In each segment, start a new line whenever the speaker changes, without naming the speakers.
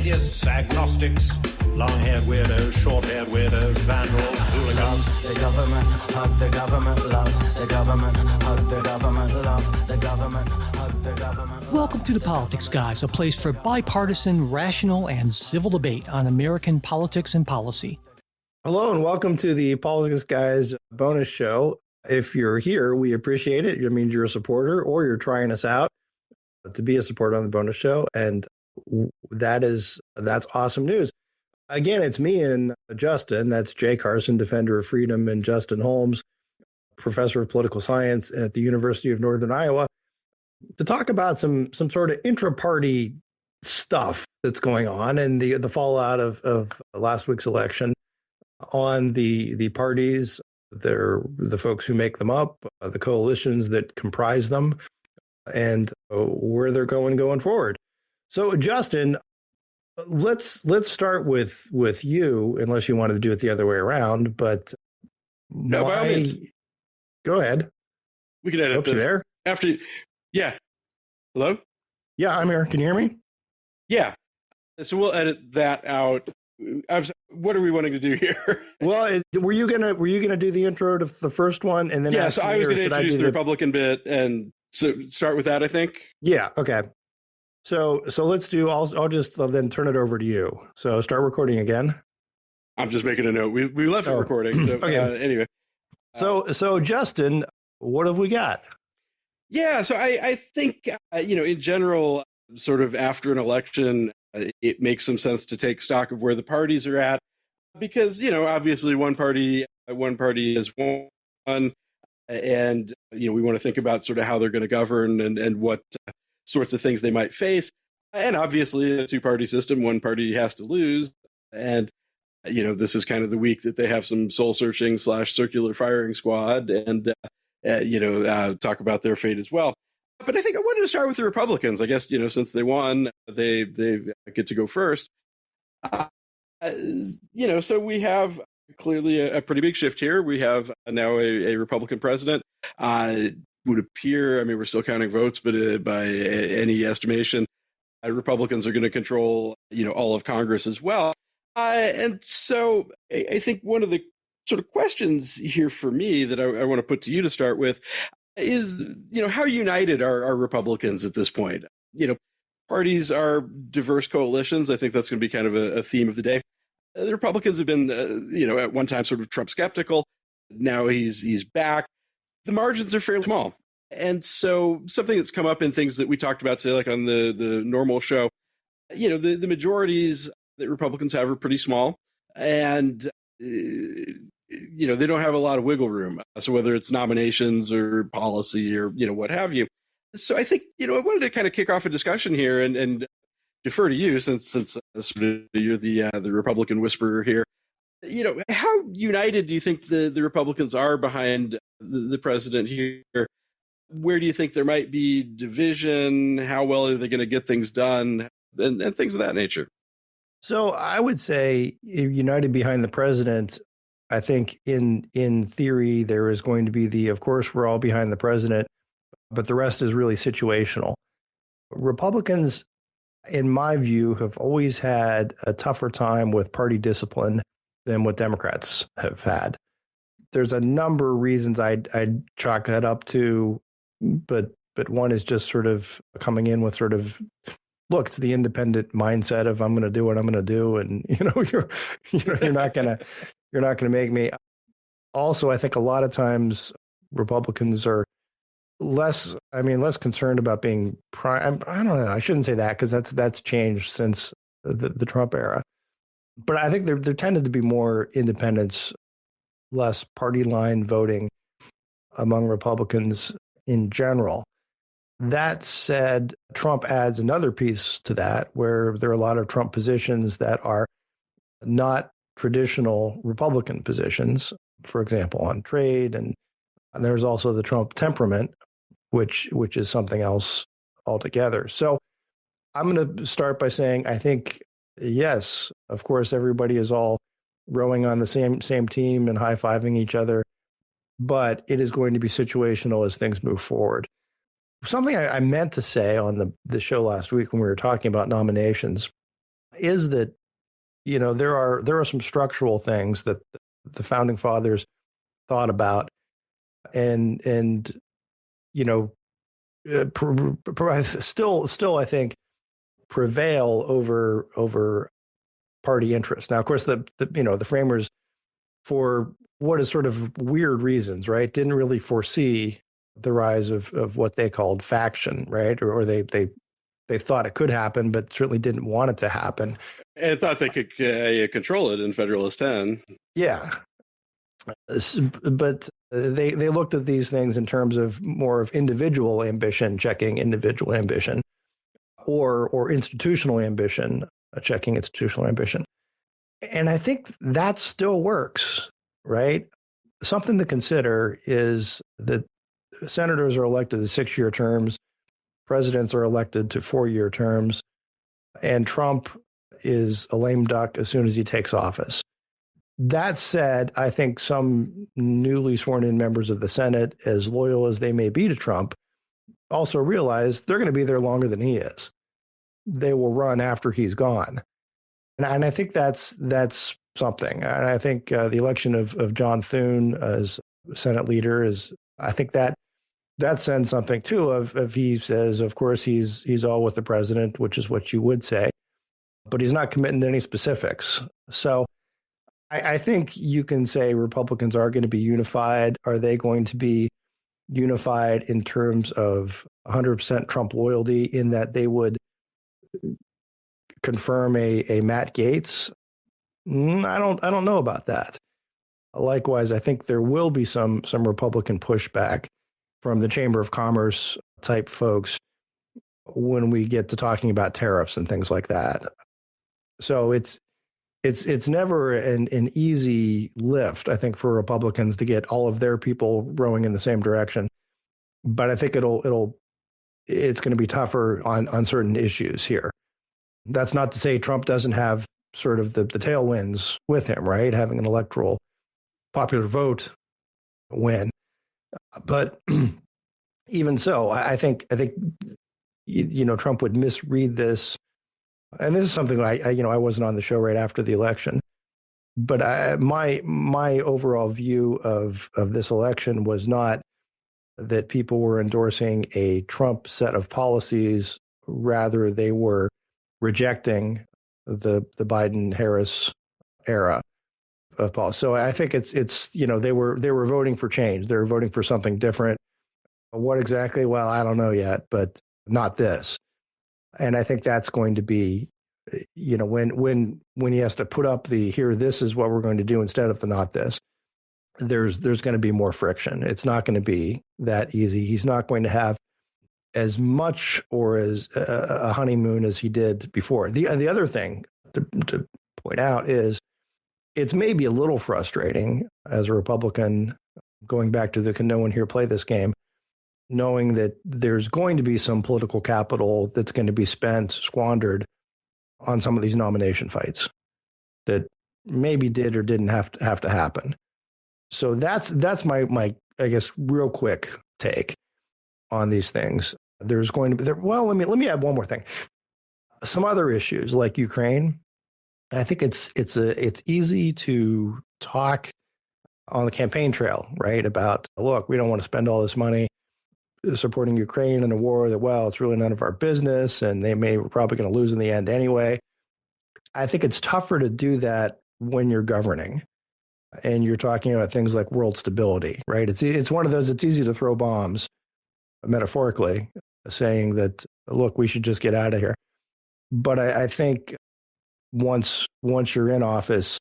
atheists, agnostics, long-haired weirdos, short-haired weirdos, vandals, hooligans.
The government, hug the government, love the government, hug the government, love the government, hug the government.
Welcome to The Politics Guys, a place for bipartisan, rational, and civil debate on American politics and policy.
Hello and welcome to the Politics Guys bonus show. If you're here, we appreciate it. It means you're a supporter or you're trying us out to be a supporter on the bonus show. And that's awesome news. Again, it's me and Justin. That's Jay Carson, Defender of Freedom, and Justin Holmes, Professor of Political Science at the University of Northern Iowa, to talk about some sort of intra-party stuff that's going on and the fallout of last week's election on the parties, the folks who make them up, the coalitions that comprise them, and where they're going forward. So, Justin, let's start with you, unless you wanted to do it the other way around. But
no, by all means,
go ahead.
We can edit
Hope
this.
You're there.
After, yeah. Hello.
Yeah, I'm here. Can you hear me?
Yeah. So we'll edit that out. What are we wanting to do here?
Well, were you gonna do the intro to the first one, and then
so I was going to introduce the Republican bit, and so start with that, I think.
Yeah. Okay. So let's do. I'll just then turn it over to you. So start recording again.
I'm just making a note. We left it recording. So
okay.
Anyway.
So Justin, what have we got?
Yeah. So I think in general, sort of after an election, it makes some sense to take stock of where the parties are at, because obviously one party has won, and we want to think about sort of how they're going to govern and what sorts of things they might face. And obviously, in a two-party system, one party has to lose, and this is kind of the week that they have some soul-searching / circular firing squad, and talk about their fate as well. But I think I wanted to start with the Republicans. I guess, since they won, they get to go first. So we have clearly a pretty big shift here. We have now a Republican president. Would appear, we're still counting votes, but by any estimation, Republicans are going to control, all of Congress as well. And so I think one of the sort of questions here for me that I want to put to you to start with is, how united are Republicans at this point? Parties are diverse coalitions. I think that's going to be kind of a theme of the day. The Republicans have been, at one time sort of Trump skeptical. Now he's back. The margins are fairly small. And so something that's come up in things that we talked about, say, like on the normal show, the majorities that Republicans have are pretty small. And they don't have a lot of wiggle room. So whether it's nominations or policy or, what have you. So I think, I wanted to kind of kick off a discussion here and defer to you since sort of you're the Republican whisperer here. How united do you think the Republicans are behind the president here? Where do you think there might be division? How well are they going to get things done and things of that nature?
So I would say united behind the president. I think in theory, there is going to be of course, we're all behind the president, but the rest is really situational. Republicans, in my view, have always had a tougher time with party discipline than what Democrats have had. There's a number of reasons I'd chalk that up to, but one is just sort of coming in with sort of, look, it's the independent mindset of I'm going to do what I'm going to do, and you're not going to make me. Also, I think a lot of times Republicans are less concerned about being prime. I don't know. I shouldn't say that because that's changed since the Trump era. But I think there tended to be more independents, less party line voting among Republicans in general. That said, Trump adds another piece to that, where there are a lot of Trump positions that are not traditional Republican positions, for example, on trade. And there's also the Trump temperament, which is something else altogether. So I'm going to start by saying, I think, yes, of course, everybody is all rowing on the same team and high-fiving each other, but it is going to be situational as things move forward. Something I meant to say on the show last week when we were talking about nominations is that, there are some structural things that the founding fathers thought about, and still I think prevail over party interest. Now, of course, the framers, for what is sort of weird reasons, right, didn't really foresee the rise of what they called faction, right, or they thought it could happen, but certainly didn't want it to happen.
And thought they could control it in Federalist 10.
Yeah, but they looked at these things in terms of more of individual ambition, checking individual ambition, or institutional ambition, checking institutional ambition. And I think that still works, right? Something to consider is that senators are elected to 6-year terms, presidents are elected to 4-year terms, and Trump is a lame duck as soon as he takes office. That said, I think some newly sworn in members of the Senate, as loyal as they may be to Trump, also realize they're going to be there longer than he is. They will run after he's gone. And I think that's something. And I think the election of John Thune as Senate leader I think that sends something too of he says, of course, he's all with the president, which is what you would say, but he's not committing to any specifics. So I think you can say Republicans are going to be unified. Are they going to be unified in terms of 100% Trump loyalty, in that they would confirm a Matt Gaetz? I don't know about that. Likewise, I think there will be some Republican pushback from the Chamber of Commerce type folks when we get to talking about tariffs and things like that. So it's never an easy lift, I think, for Republicans to get all of their people rowing in the same direction. But I think it's going to be tougher on certain issues here. That's not to say Trump doesn't have sort of the tailwinds with him, right? Having an electoral popular vote win. But even so, I think Trump would misread this. And this is something I wasn't on the show right after the election, but my overall view of this election was not that people were endorsing a Trump set of policies. Rather, they were rejecting the Biden-Harris era of policy. So I think it's they were voting for change. They were voting for something different. What exactly? Well, I don't know yet, but not this. And I think that's going to be, when he has to put up the here, this is what we're going to do instead of the not this, there's going to be more friction. It's not going to be that easy. He's not going to have as much or as a honeymoon as he did before. The other thing to point out is it's maybe a little frustrating as a Republican, going back to the can no one here play this game, knowing that there's going to be some political capital that's going to be squandered on some of these nomination fights that maybe did or didn't have to happen. So that's my I guess real quick take on these things. There's going to be well, let me add one more thing. Some other issues like Ukraine. I think it's easy to talk on the campaign trail, right? About, look, we don't want to spend all this money supporting Ukraine in a war that, well, it's really none of our business, and we're probably going to lose in the end anyway. I think it's tougher to do that when you're governing and you're talking about things like world stability, right? It's one of those, it's easy to throw bombs, metaphorically, saying that, look, we should just get out of here. But I think once you're in office,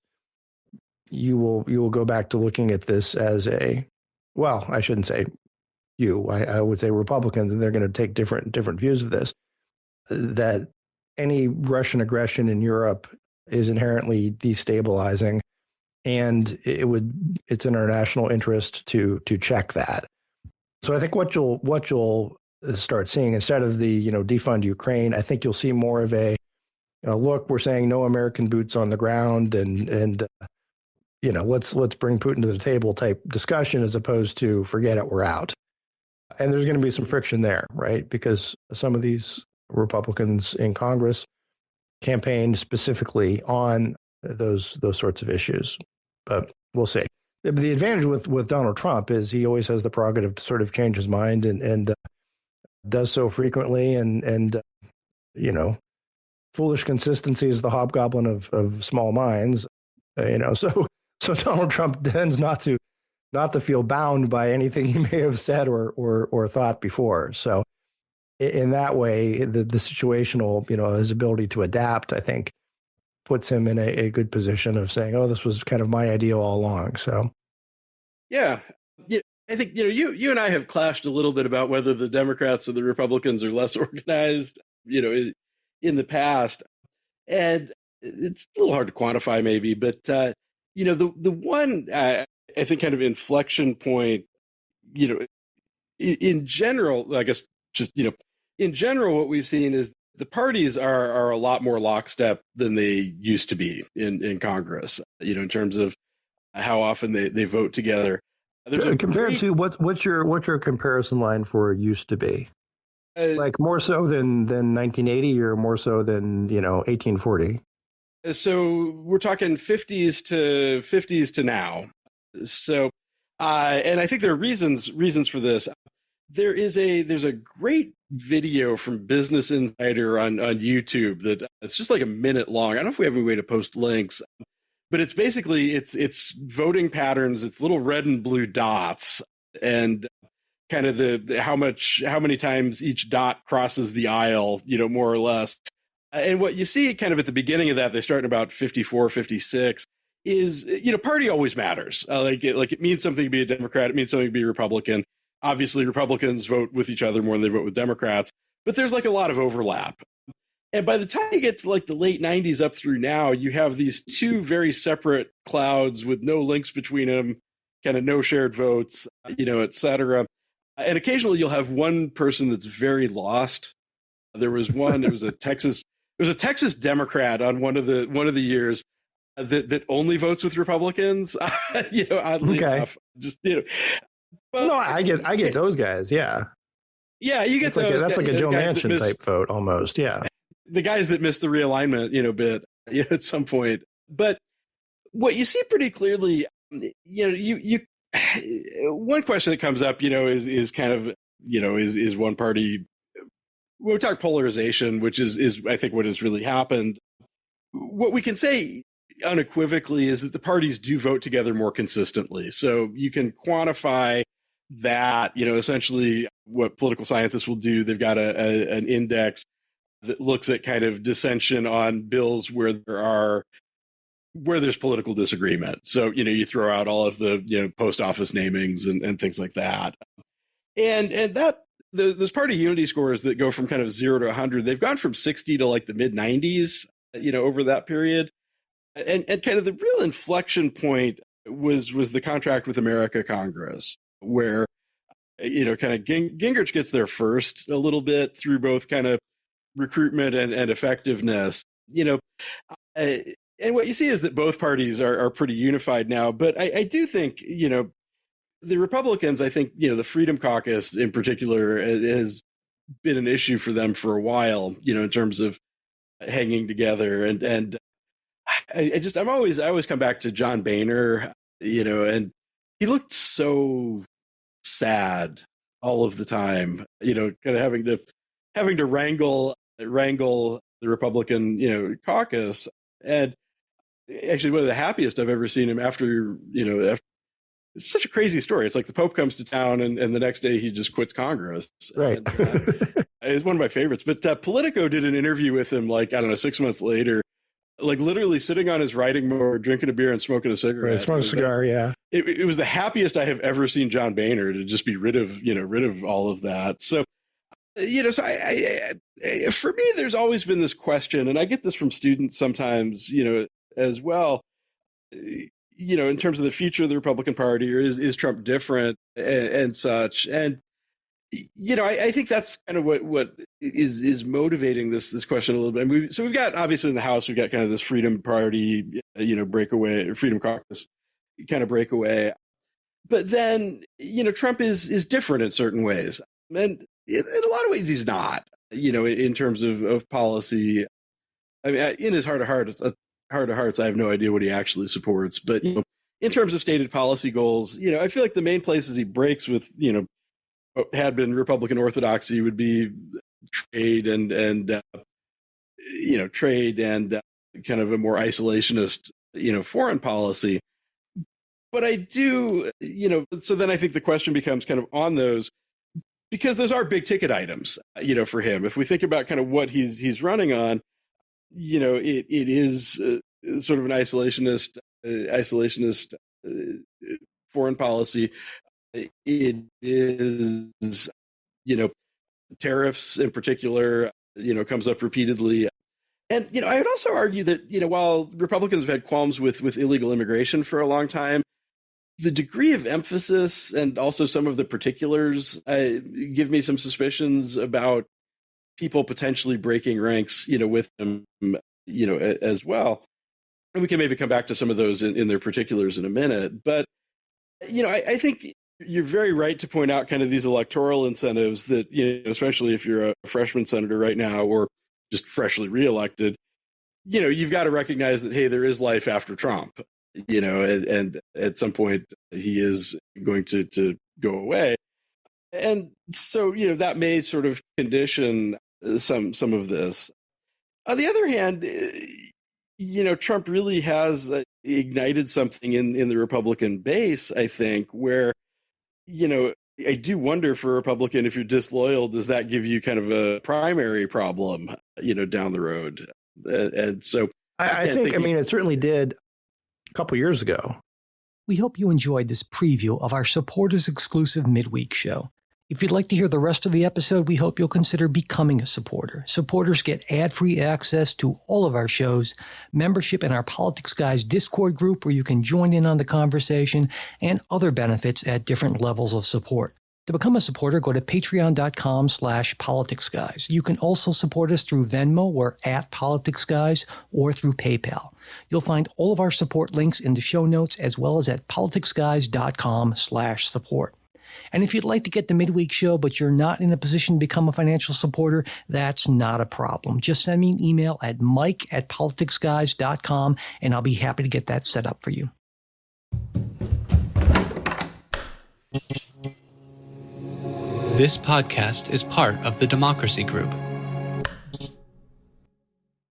you will go back to looking at this as well, I shouldn't say I would say Republicans, and they're going to take different views of this, that any Russian aggression in Europe is inherently destabilizing, and it's in our national interest to check that. So I think what you'll start seeing, instead of the defund Ukraine, I think you'll see more of a look, we're saying no American boots on the ground, and let's bring Putin to the table type discussion, as opposed to forget it, we're out. And there's going to be some friction there, right? Because some of these Republicans in Congress campaigned specifically on those sorts of issues. But we'll see. The advantage with Donald Trump is he always has the prerogative to sort of change his mind and does so frequently. And foolish consistency is the hobgoblin of small minds. So Donald Trump tends not to feel bound by anything he may have said or thought before. So in that way, the situational, his ability to adapt, I think, puts him in a good position of saying, "Oh, this was kind of my idea all along." So,
yeah, I think you and I have clashed a little bit about whether the Democrats or the Republicans are less organized, in the past, and it's a little hard to quantify, maybe, but the one I think kind of inflection point, in general, I guess just in general, what we've seen is the parties are a lot more lockstep than they used to be in Congress, in terms of how often they vote together.
Compared to what's your comparison line for used to be? Like more so than 1980 or more so than 1840?
So we're talking 50s to now. So and I think there are reasons for this. There's a great video from Business Insider on YouTube that it's just like a minute long. I don't know if we have any way to post links, but it's basically it's voting patterns. It's little red and blue dots and kind of the how many times each dot crosses the aisle, more or less. And what you see kind of at the beginning of that, they start in about 54, 56, is, party always matters. It means something to be a Democrat. It means something to be a Republican. Obviously, Republicans vote with each other more than they vote with Democrats, but there's like a lot of overlap. And by the time you get to like the late 90s up through now, you have these two very separate clouds with no links between them, kind of no shared votes, et cetera. And occasionally you'll have one person that's very lost. There was one, it was a Texas Democrat on one of the years that only votes with Republicans, oddly enough. Just,
well, no, I get those guys. Yeah.
Yeah, you get
those.
Like
that's like a Joe Manchin type vote almost. Yeah.
The guys that missed the realignment, bit at some point. But what you see pretty clearly, you one question that comes up, is kind of, is one party. When we talk polarization, which is I think what has really happened. What we can say unequivocally is that the parties do vote together more consistently. So you can quantify that, essentially what political scientists will do. They've got an index that looks at kind of dissension on bills where there's political disagreement. So, you throw out all of the, post office namings and things like that. And that those party unity scores that go from kind of 0 to 100, they've gone from 60 to like the mid 90s, over that period. And kind of the real inflection point was the Contract with America Congress, where, kind of Gingrich gets there first a little bit through both kind of recruitment and effectiveness, and what you see is that both parties are pretty unified now. But I do think, the Republicans, I think, the Freedom Caucus in particular has been an issue for them for a while, in terms of hanging together. And I always come back to John Boehner, and he looked so sad all of the time, kind of having to wrangle the Republican, caucus. And actually one of the happiest I've ever seen him after it's such a crazy story. It's like the Pope comes to town and the next day he just quits Congress.
Right.
And, it's one of my favorites. But Politico did an interview with him, 6 months later, literally sitting on his riding mower, drinking a beer and smoking a cigarette.
Right, smoking a cigar, yeah.
It was the happiest I have ever seen John Boehner to just be rid of all of that. So, so I for me, there's always been this question, and I get this from students sometimes, as well, in terms of the future of the Republican Party, or is Trump different and such. And, I think that's kind of what is motivating this question a little bit. And we've got, obviously in the House, we've got kind of this Freedom Party, breakaway, Freedom Caucus kind of breakaway. But then, Trump is different in certain ways. And in a lot of ways, he's not, in terms of policy. I mean, in his heart of hearts, I have no idea what he actually supports. But in terms of stated policy goals, I feel like the main places he breaks with, what had been Republican orthodoxy would be trade and kind of a more isolationist, foreign policy. But I do, so then I think the question becomes kind of on those, because those are big ticket items, for him. If we think about kind of what he's running on, it is sort of an isolationist foreign policy. It is, tariffs in particular, comes up repeatedly. And, I would also argue that, while Republicans have had qualms with illegal immigration for a long time, the degree of emphasis and also some of the particulars give me some suspicions about people potentially breaking ranks, with them, as well. And we can maybe come back to some of those in their particulars in a minute. But, I think you're very right to point out kind of these electoral incentives that, especially if you're a freshman senator right now or just freshly reelected, you've got to recognize that, hey, there is life after Trump, and at some point he is going to go away. And so, that may sort of condition some of this. On the other hand, Trump really has ignited something in the Republican base, I think, where, I do wonder for a Republican, if you're disloyal, does that give you kind of a primary problem, down the road? And so
I think, it certainly did a couple years ago.
We hope you enjoyed this preview of our supporters exclusive midweek show. If you'd like to hear the rest of the episode, we hope you'll consider becoming a supporter. Supporters get ad-free access to all of our shows, membership in our Politics Guys Discord group where you can join in on the conversation, and other benefits at different levels of support. To become a supporter, go to patreon.com/politicsguys. You can also support us through Venmo or @politicsguys or through PayPal. You'll find all of our support links in the show notes as well as at politicsguys.com/support. And if you'd like to get the midweek show, but you're not in a position to become a financial supporter, that's not a problem. Just send me an email at mike@politicsguys.com, and I'll be happy to get that set up for you.
This podcast is part of the Democracy Group,